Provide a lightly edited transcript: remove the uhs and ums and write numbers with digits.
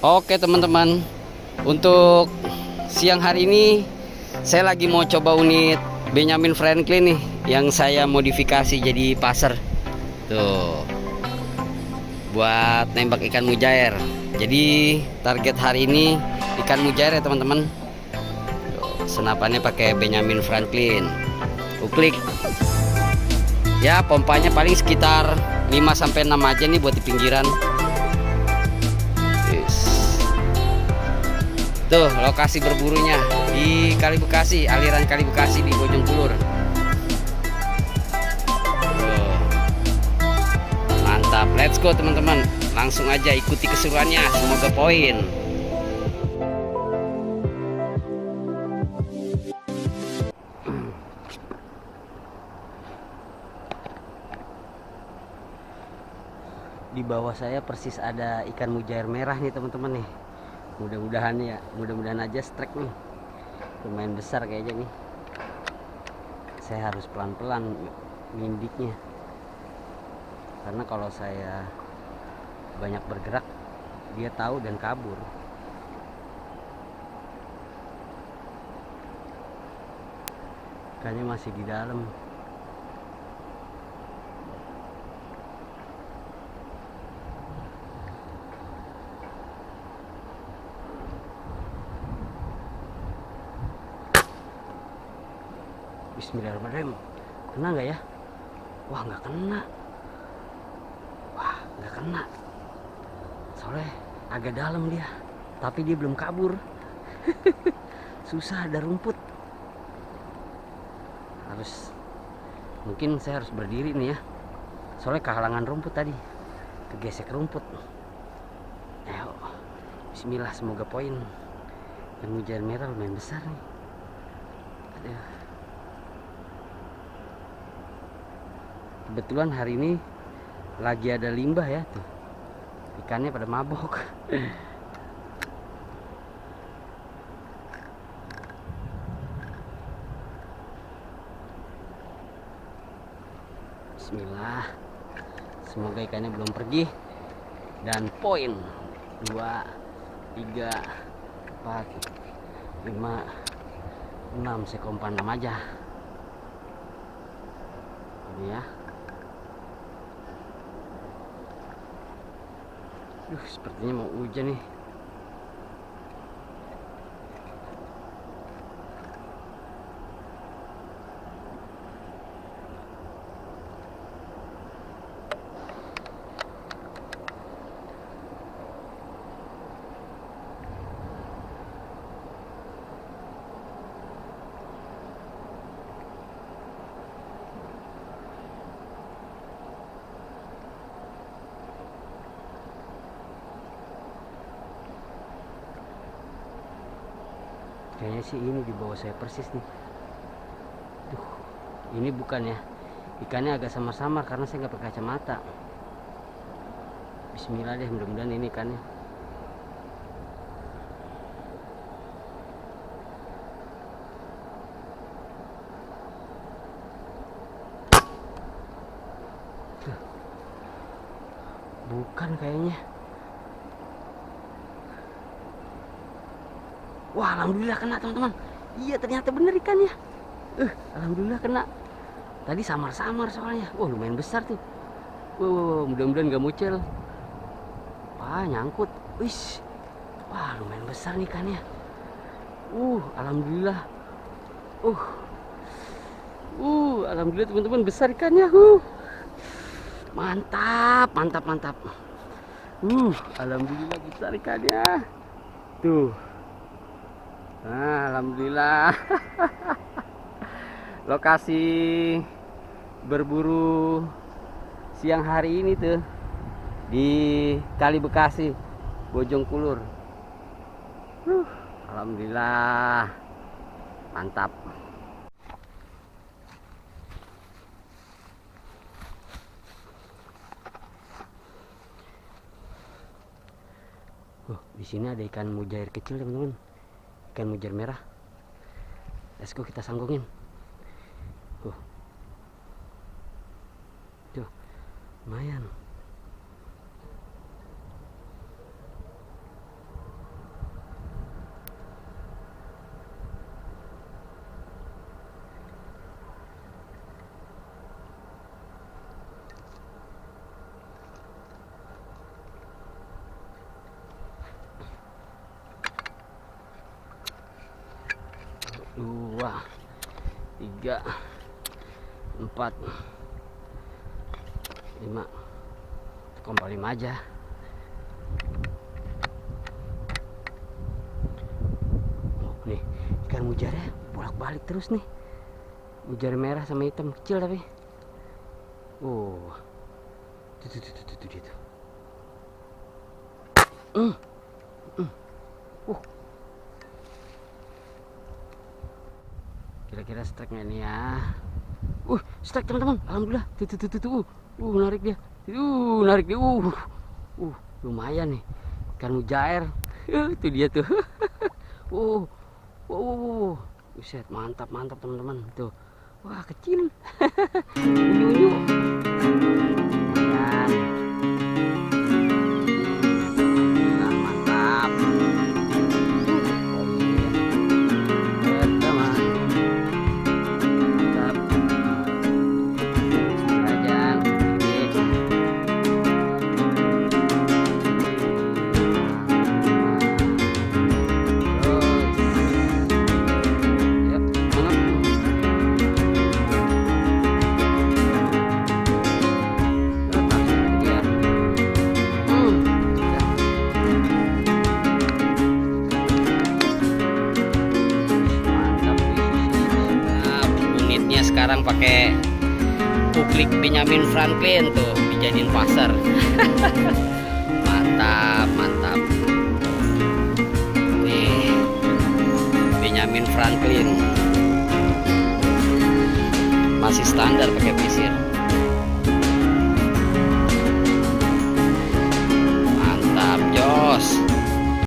Oke teman-teman, untuk siang hari ini saya lagi mau coba unit Benjamin Franklin nih, yang saya modifikasi jadi passer tuh buat nembak ikan mujair. Jadi target hari ini ikan mujair ya teman-teman. Senapannya pakai Benjamin Franklin, uklik ya, pompanya paling sekitar 5-6 aja nih buat di pinggiran. Tuh lokasi berburunya di Kali Bekasi, aliran Kali Bekasi di Bojongkulur. Mantap, let's go teman-teman. Langsung aja ikuti keseruannya, semoga poin. Di bawah saya persis ada ikan mujair merah nih teman-teman nih. Mudah-mudahan aja strike nih. Lumayan besar kayaknya nih. Saya harus pelan-pelan ngindiknya, karena kalau saya banyak bergerak dia tahu dan kabur. Ikannya masih di dalam. Bismillahirrahmanirrahim. Kena nggak ya? Wah, nggak kena. Wah, nggak kena. Soalnya agak dalam dia, tapi dia belum kabur. Susah, ada rumput. Mungkin saya harus berdiri nih ya. Soalnya kehalangan rumput tadi. Kegesek rumput. Ayo. Bismillah, semoga poin. Yang mujair merah lumayan besar nih. Aduh. Kebetulan hari ini lagi ada limbah ya tuh, ikannya pada mabok. Bismillah, semoga ikannya belum pergi dan poin. 2, 3, 4, 5, 6, saya kompan 6 aja ini ya. Sepertinya mau hujan nih. Kayaknya sih ini di bawah saya persis nih. Duh, ini bukan ya. Ikannya agak samar-samar karena saya nggak pakai kacamata. Bismillah deh, mudah-mudahan ini ikannya. Duh, bukan kayaknya. Wah, alhamdulillah kena teman-teman. Iya, ternyata bener ikannya. Alhamdulillah kena. Tadi samar-samar soalnya. Wah, lumayan besar tuh. Wah, mudah-mudahan gak mucel. Wah, nyangkut. Wih, wah, lumayan besar nih ikannya. Alhamdulillah. Alhamdulillah teman-teman, besar ikannya. Mantap, mantap, mantap. Alhamdulillah besar ikannya. Tuh. Nah, alhamdulillah. Lokasi berburu siang hari ini tuh di Kali Bekasi, Bojongkulur. Alhamdulillah, mantap. Di sini ada ikan mujair kecil teman-teman. Ikan mujair merah. Let's go, kita sanggungin. Tuh, lumayan. 2, 3, 4, 5. Kompol 5 aja. Oh, nih ikan mujarnya bolak-balik terus nih. Mujar merah sama hitam kecil tapi. Oh. Tuh dia tuh. Kira-kira strike nggak nih ya? Strike teman-teman. Alhamdulillah. Tuh. Narik dia. Narik dia. Lumayan nih. Ikan mujair. Itu dia tuh. Buset, mantap teman-teman. Tuh. Wah, kecil. Unyu-unyu. Lumayan. Nah, mantap. Sekarang pakai Kuklik Benjamin Franklin tuh dijadiin pasar. Mantap nih, Benjamin Franklin masih standar pakai pisir.